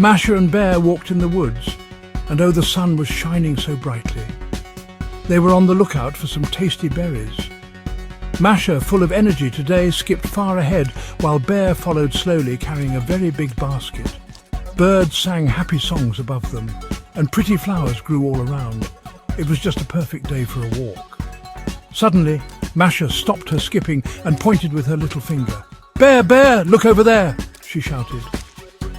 Masha and Bear walked in the woods, and oh, the sun was shining so brightly. They were on the lookout for some tasty berries. Masha, full of energy today, skipped far ahead, while Bear followed slowly, carrying a very big basket. Birds sang happy songs above them, and pretty flowers grew all around. It was just a perfect day for a walk. Suddenly, Masha stopped her skipping and pointed with her little finger. "Bear, Bear, look over there!" she shouted.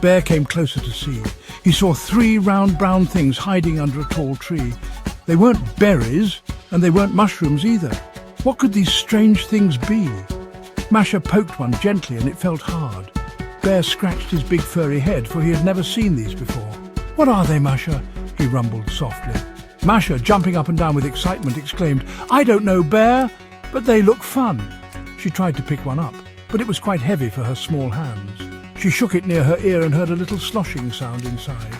Bear came closer to see. He saw 3 round brown things hiding under a tall tree. They weren't berries, and they weren't mushrooms either. What could these strange things be? Masha poked one gently and it felt hard. Bear scratched his big furry head, for he had never seen these before. "What are they, Masha?" he rumbled softly. Masha, jumping up and down with excitement, exclaimed, "I don't know, Bear, but they look fun." She tried to pick one up, but it was quite heavy for her small hands. She shook it near her ear and heard a little sloshing sound inside.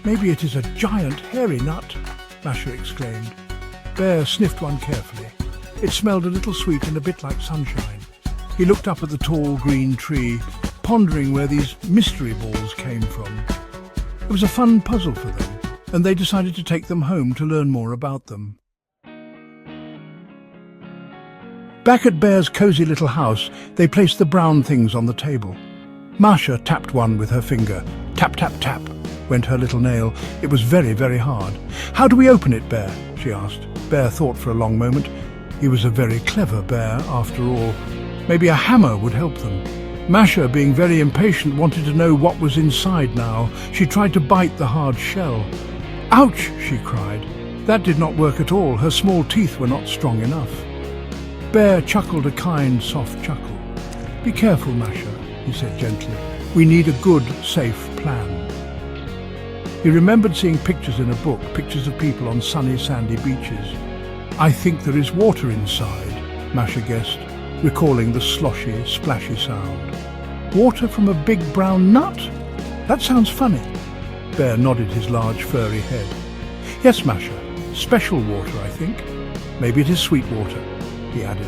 "Maybe it is a giant hairy nut," Masha exclaimed. Bear sniffed one carefully. It smelled a little sweet and a bit like sunshine. He looked up at the tall green tree, pondering where these mystery balls came from. It was a fun puzzle for them, and they decided to take them home to learn more about them. Back at Bear's cosy little house, they placed the brown things on the table. Masha tapped one with her finger. Tap, tap, tap, went her little nail. It was very, very hard. "How do we open it, Bear?" she asked. Bear thought for a long moment. He was a very clever bear, after all. Maybe a hammer would help them. Masha, being very impatient, wanted to know what was inside now. She tried to bite the hard shell. "Ouch!" she cried. That did not work at all. Her small teeth were not strong enough. Bear chuckled a kind, soft chuckle. "Be careful, Masha," he said gently. "We need a good, safe plan." He remembered seeing pictures in a book, pictures of people on sunny, sandy beaches. "I think there is water inside," Masha guessed, recalling the sloshy, splashy sound. "Water from a big brown nut? That sounds funny." Bear nodded his large furry head. "Yes, Masha, special water, I think. Maybe it is sweet water," he added.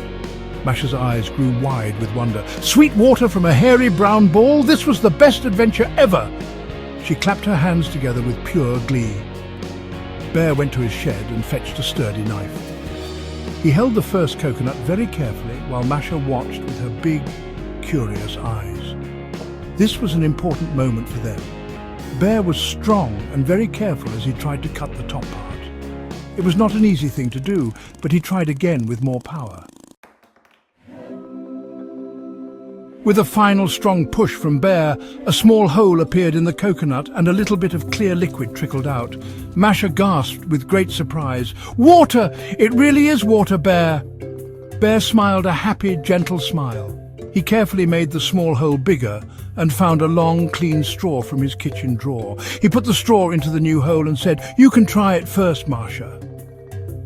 Masha's eyes grew wide with wonder. Sweet water from a hairy brown ball? This was the best adventure ever! She clapped her hands together with pure glee. Bear went to his shed and fetched a sturdy knife. He held the first coconut very carefully while Masha watched with her big, curious eyes. This was an important moment for them. Bear was strong and very careful as he tried to cut the top part. It was not an easy thing to do, but he tried again with more power. With a final strong push from Bear, a small hole appeared in the coconut and a little bit of clear liquid trickled out. Masha gasped with great surprise. "Water! It really is water, Bear!" Bear smiled a happy, gentle smile. He carefully made the small hole bigger and found a long, clean straw from his kitchen drawer. He put the straw into the new hole and said, "You can try it first, Masha."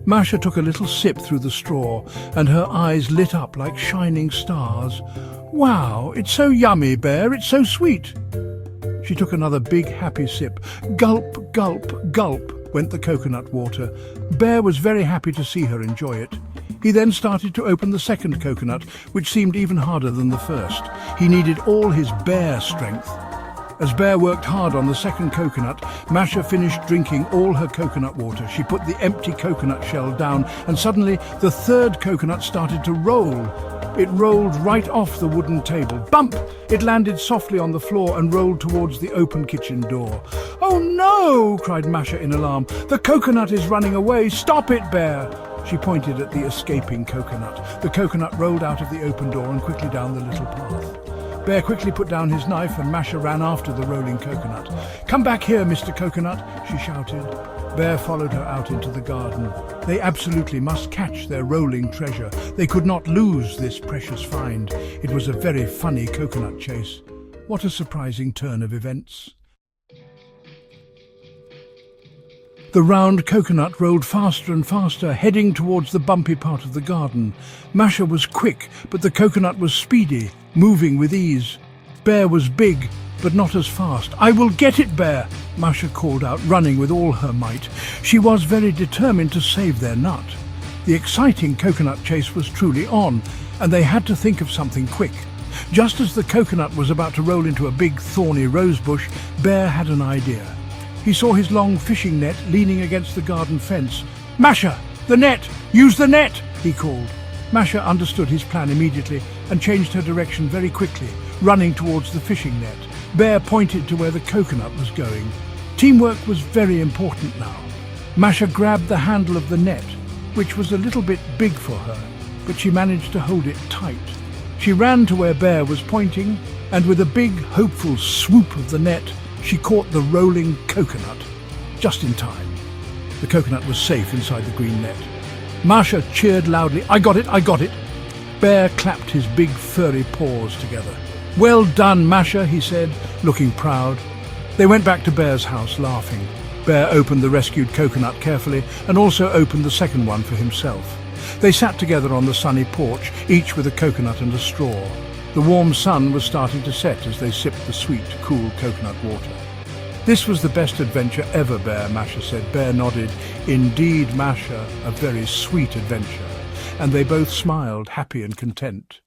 Masha took a little sip through the straw and her eyes lit up like shining stars. "Wow, it's so yummy, Bear, it's so sweet." She took another big, happy sip. Gulp, gulp, gulp went the coconut water. Bear was very happy to see her enjoy it. He then started to open the second coconut, which seemed even harder than the first. He needed all his bear strength. As Bear worked hard on the second coconut, Masha finished drinking all her coconut water. She put the empty coconut shell down, and suddenly the third coconut started to roll. It rolled right off the wooden table. Bump! It landed softly on the floor and rolled towards the open kitchen door. "Oh no!" cried Masha in alarm. "The coconut is running away! Stop it, Bear!" She pointed at the escaping coconut. The coconut rolled out of the open door and quickly down the little path. Bear quickly put down his knife and Masha ran after the rolling coconut. "Come back here, Mr. Coconut," she shouted. Bear followed her out into the garden. They absolutely must catch their rolling treasure. They could not lose this precious find. It was a very funny coconut chase. What a surprising turn of events. The round coconut rolled faster and faster, heading towards the bumpy part of the garden. Masha was quick, but the coconut was speedy, moving with ease. Bear was big, but not as fast. "I will get it, Bear," Masha called out, running with all her might. She was very determined to save their nut. The exciting coconut chase was truly on, and they had to think of something quick. Just as the coconut was about to roll into a big thorny rose bush, Bear had an idea. He saw his long fishing net leaning against the garden fence. "Masha, the net! Use the net!" he called. Masha understood his plan immediately and changed her direction very quickly, running towards the fishing net. Bear pointed to where the coconut was going. Teamwork was very important now. Masha grabbed the handle of the net, which was a little bit big for her, but she managed to hold it tight. She ran to where Bear was pointing, and with a big, hopeful swoop of the net, she caught the rolling coconut, just in time. The coconut was safe inside the green net. Masha cheered loudly, "I got it, I got it!" Bear clapped his big furry paws together. "Well done, Masha," he said, looking proud. They went back to Bear's house, laughing. Bear opened the rescued coconut carefully and also opened the second one for himself. They sat together on the sunny porch, each with a coconut and a straw. The warm sun was starting to set as they sipped the sweet, cool coconut water. "This was the best adventure ever, Bear," Masha said. Bear nodded. "Indeed, Masha, a very sweet adventure." And they both smiled, happy and content.